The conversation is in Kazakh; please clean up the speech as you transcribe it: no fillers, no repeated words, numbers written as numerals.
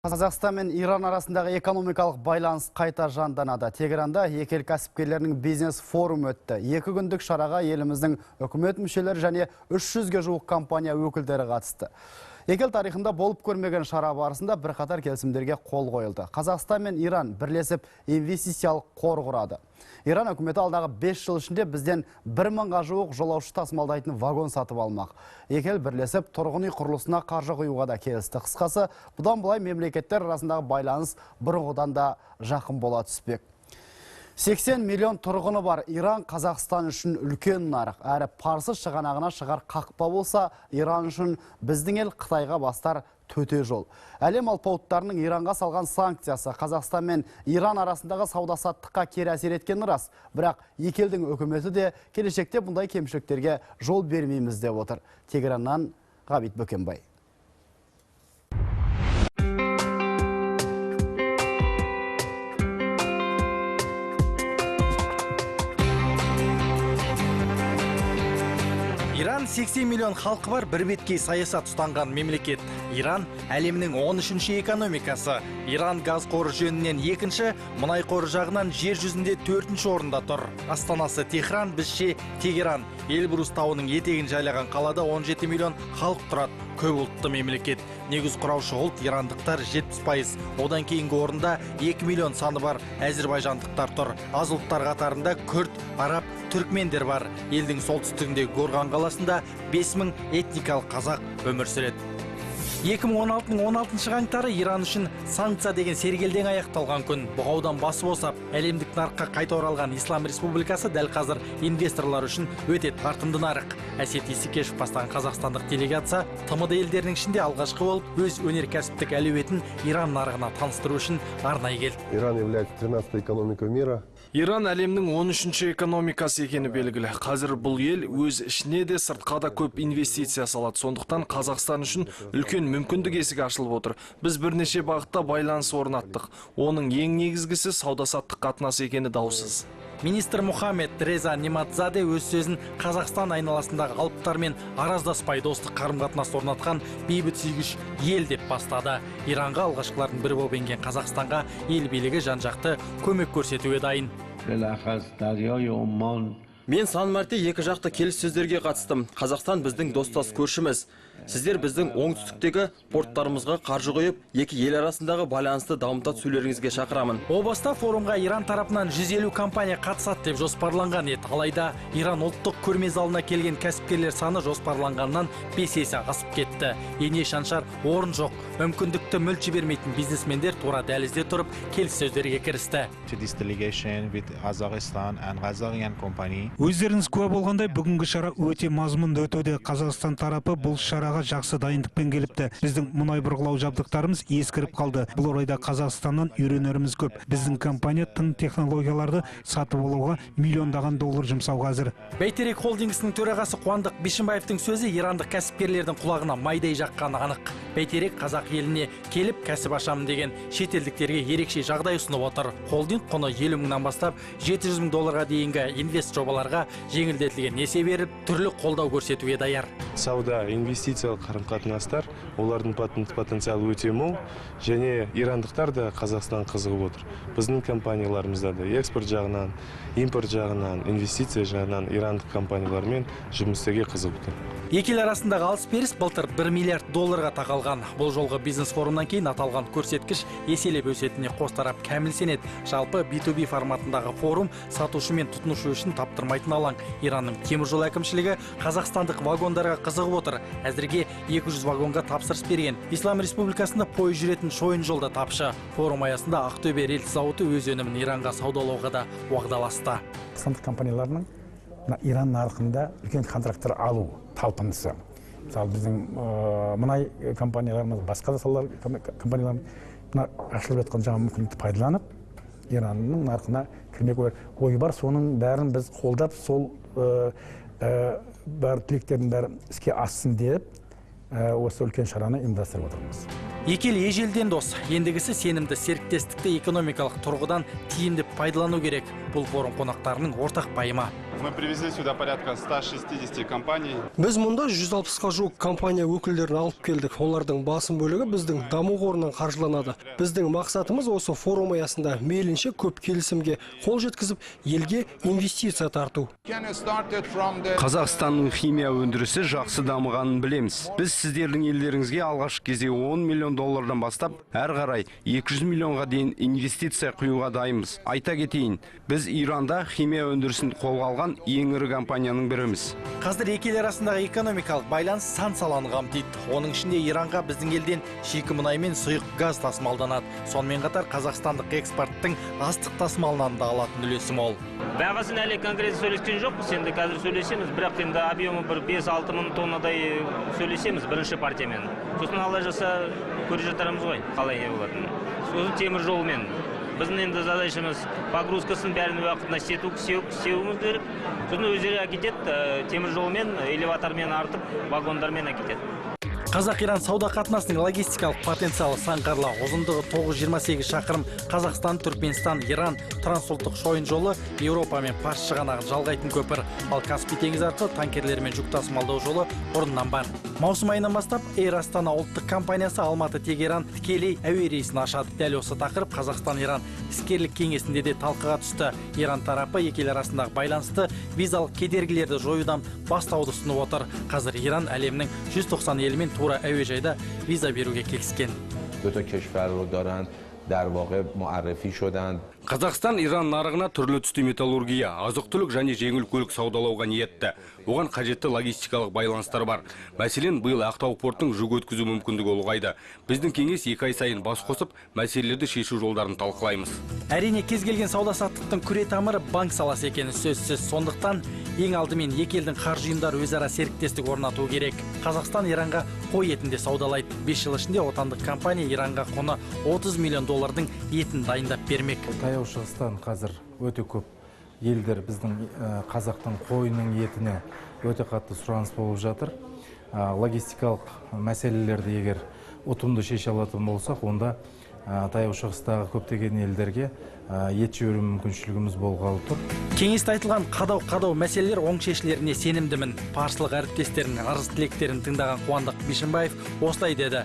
Қазақстан мен Иран арасындағы экономикалық байланыс қайта жанданады. Тегеранда екі ел кәсіпкерлерінің бизнес форум өтті. 2 күндік шараға еліміздің үкімет мүшелері және 300-ге жуық компания өкілдері қатысты. Екі ел тарихында болып көрмеген шара барысында бірқатар келісімдерге қол қойылды. Қазақстан мен Иран бірлесіп инвестициялық қор құрады. Иран үкіметі алдағы 5 жыл ішінде бізден 1000-ға жуық жолаушы тасымалдайтын вагон сатып алмақ. Екі ел бірлесіп тұрғын үй құрылысына қаржы құюға да келісті. Қысқасы, бұдан былай мемлекеттер арасындағы байланыс бұрынғыдан да жақын бола түспек. 80 миллион тұрғыны бар Иран Қазақстан үшін үлкен нарық. Әрі парсы шығанағына шығар қақпа болса, Иран үшін біздің ел Қытайға бастар төте жол. Әлем алпауыттарының Иранға салған санкциясы Қазақстан мен Иран арасындағы сауда-саттыққа кері әсер еткені рас. Бірақ екі елдің үкіметі де келешекте бұндай кемшіліктерге жол бермейміз деп отыр. Тегераннан Ғабит Бөкенбай. Иран 80 миллион халқы бар бір беткей саясат ұстанған мемлекет. Иран әлемнің 13-ші экономикасы. Иран газ қоры жөнінен 2-ші, мұнай қоры жағынан жер жүзінде 4-ші орында тұр. Астанасы Техран, бізше Тегеран. Эльбрус тауының етегін жайлаған қалада 17 миллион халық тұрады. Көп ұлтты мемлекет. Негіз құраушы ұлт ирандықтар 70%. Одан кейінгі орында 2 миллион саны бар әзірбайжандықтар тұр. Аз ұлттар қатарында күрд, араб, түркмендер бар. Елдің солтүстігіндегі Горған қаласында 5000 этникалық қазақ өмір сүреді. 2016-ның 16-шы қаңтары Иран үшін санкция деген сергелдең аяқталған күн. Бұғаудан басы босап, әлемдік нарыққа қайта оралған Ислам Республикасы дәл қазір инвесторлар үшін өте тартымды нарық. Әсет Исекешев бастаған қазақстандық делегация ТМД елдерінің ішінде алғашқы болып, өз өнеркәсіптік әлеуетін Иран нарығына таныстыру үшін арнайы келді. Иран является 13-й экономикой мира. Иран әлемнің 13-ші экономикасы екені белгілі. Қазір бұл ел өз ішіне де сыртқа да көп инвестиция салады. Сондықтан Қазақстан үшін үлкен мүмкіндік есігі ашылып отыр. Біз бірнеше бағытта байланыс орнаттық. Оның ең негізгісі сауда-саттық қатынасы екені даусыз. Министр Мухаммед Реза Нематзаде өз сөзін Қазақстан айналасындағы алыптармен араздаспай достық қарым-қатынас орнатқан бейбіт сүйгіш ел деп бастады. Иранға алғашқылардың бірі болып енген Қазақстанға ел билігі жан-жақты көмек көрсетуге дайын. Мен сан мәрте екі жақты келіссөздерге қатыстым. Қазақстан біздің достас көршіміз. Сіздер біздің оңтүстіктегі порттарымызға қаржы құйып, екі ел арасындағы байланысты дамыта түсулеріңізге шақырамын. О баста форумға Иран тарапынан 150 компания қатысады деп жоспарланған еді. Алайда Иран ұлттық көрме залына келген кәсіпкерлер саны жоспарланғаннан 5 есе асып кетті. Ене шаншар орын жоқ. Мүмкіндікті мүлт жібермейтін бизнесмендер тура дәлізде тұрып келіссөздерге кірісті. Өздеріңіз куә болғандай, бүгінгі шара өте мазмұнды өтуде. Қазақстан тарапы бұл шараға жақсы дайындықпен келіпті. Біздің мұнай бұрғылау жабдықтарымыз ескіріп қалды. Бұл орайда Қазақстаннан үйренеріміз көп. Біздің компания тың технологияларды сатып алуға миллиондаған доллар жұмсауға әзір. Бәйтерек холдингісінің төрағасы Қуандық Бишімбаевтың сөзі ирандық кәсіпкерлердің құлағына майдай жаққаны анық. Бәйтерек қазақ еліне келіп кәсіп ашамын деген шетелдіктерге ерекше жағдай ұсынып отыр. Холдинг құны 50 мыңнан бастап 700 мың долларға дейінгі инвест жобаларға жеңілдетілген несие беріп, түрлі қолдау көрсетуге даяр. Сауда, инвестициялық қарым-қатынастар, олардың потенциалы өте мол, және ирандықтар да Қазақстан қызығып отыр. Біздің компанияларымызда да экспорт жағынан, импорт жағынан, инвестиция жағынан ирандық компаниялармен жұмыстеге қызығып отыр. Екі ел арасындағы алыс-беріс былтыр 1 миллиард долларға тақалған. Бұл жолғы бизнес форумнан кейін аталған көрсеткіш еселеп өсетіне қос тарап кәміл сенеді. Жалпы B2B форматындағы форум сатушы мен тұтынушы үшін таптырмайтын алаң. Иранның теміржол әкімшілігі қазақстандық вагондарға қызығып отыр. Әзірге 200 вагонға тапсырыс берген. Ислам Республикасында пойыз жүретін шойын жолда тапшы. Форум аясында Ақтөбе рельс зауыты өз өнімін Иранға саудалауға да уағдаласты. Қазақстандық компанияларының Иран нарығында үлкен контракттар алу талпынысы. Мысалы біздің мұнай компанияларымыз, басқа да салалар компанияларымыз ашылып жатқан жаңа мүмкіндікті пайдаланып, Иранның нарығына кірмек ойы бар. Соның бәрін біз қолдап, сол бар тілектердің бәрі іске ассын деп, осы үлкен шараны ұйымдастырып отырмыз. Екі ел ежелден дос, ендігісі сенімді серіктестікті экономикалық тұрғыдан тиімді пайдалану керек. Бұл форум қонақтарының ортақ пайымы. Мы привезли сюда порядка 160 компаний. Біз мұнда 160-қа жуық компания өкілдерін алып келдік. Олардың басым бөлігі біздің даму қорынан қаржыланады. Біздің мақсатымыз осы форум аясында мейлінше көп келісімге қол жеткізіп, елге инвестиция тарту. Қазақстанның химия өндірісі жақсы дамығанын білеміз. Біз сіздердің елдеріңізге алғашқы кезде 10 миллион доллардан бастап, әр қарай 200 миллионға дейін инвестиция құюға дайынбыз. Айта кетейін, біз Иранда химия өндірісін қолға алған ең ірі компанияның біріміз. Қазір екі ел арасындағы экономикалық байланыс сан саланы қамтиды. Оның ішінде Иранға біздің елден шикі мұнай мен сұйық газ тасымалданады. Сонымен қатар қазақстандық экспорттың астық тасымалынан да алатын үлесі мол. Бағасын әлі конкретті сөйлескен жоқпыз, енді қазір сөйлесеміз, бірақ енді объемы бір 5-6 мың тоннадай сөйлесеміз бірінші партиямен. Сосын алла жаса көре жатарымыз ғой, қалай не болатынын. Сосын темір жолмен. Біздің енді задачамыз погрузкасын бәрін уақытында сеуіміз керек. Сосын өздері әкетеді, темір жолмен, элеватормен артып, вагондармен әкетеді. Қазақ-Иран сауда қатынасының логистикалық потенциалы саңғарлы. Ұзындығы 928 шақырым Қазақстан, Түркменстан, Иран трансұлттық шойын жолы Еуропа мен Парс шығанағын жалғайтын көпір. Ал Каспий теңізі арқылы танкерлер мен жүк тасымалдау жолы бұрыннан бар. Маусым айынан бастап Эйр Астана ұлттық компаниясы Алматы-Тегеран тікелей әуе рейсін ашады. Дәл осы тақырып Қазақстан-Иран іскерлік кеңесінде де талқыға түсті. Иран тарапы екі ел арасындағы байланысты визалық кедергілерді жоюдан бастауды ұсынып отыр. Қазір Иран әлемнің 190 елімен тура әуежайда виза беруге келіскен. Қазақстан Иран нарығына түрлі түсті металлургия, азық-түлік және жеңіл көлік саудалауға ниетті. Оған қажетті логистикалық байланыстар бар. Мәселен, биыл Ақтау порттың жүк өткізу мүмкіндігі ұлғайды. Біздің кеңес 2 ай сайын бас қосып, мәселелерді шешу жолдарын талқылаймыз. Әрине, кез келген сауда-саттықтың күре тамыры банк саласы екені сөзсіз. Сондықтан ең алдымен екі елдің қаржы ұйымдары өзара серіктестік орнату керек. Қазақстан Иранға қой етінде саудалайды. 5 жыл ішінде отандық компания Иранға құны 30 миллион доллардың етін дайындап бермек. Таяу шығыстан қазір өте көп елдер біздің қазақтың қойының етіне өте қатты сұраныс болып жатыр. Логистикалық мәселелерді егер ұтымды шеше алатын болсақ, онда таяу шығыстағы көптеген елдерге ет жіберу мүмкіншілігіміз болғалы тұр. Кеңесте айтылған қадау мәселелер оң шешілеріне сенімдімін. Парсылық әріптестерінің арыз тілектерін тыңдаған Қуандық Бишімбаев осылай деді.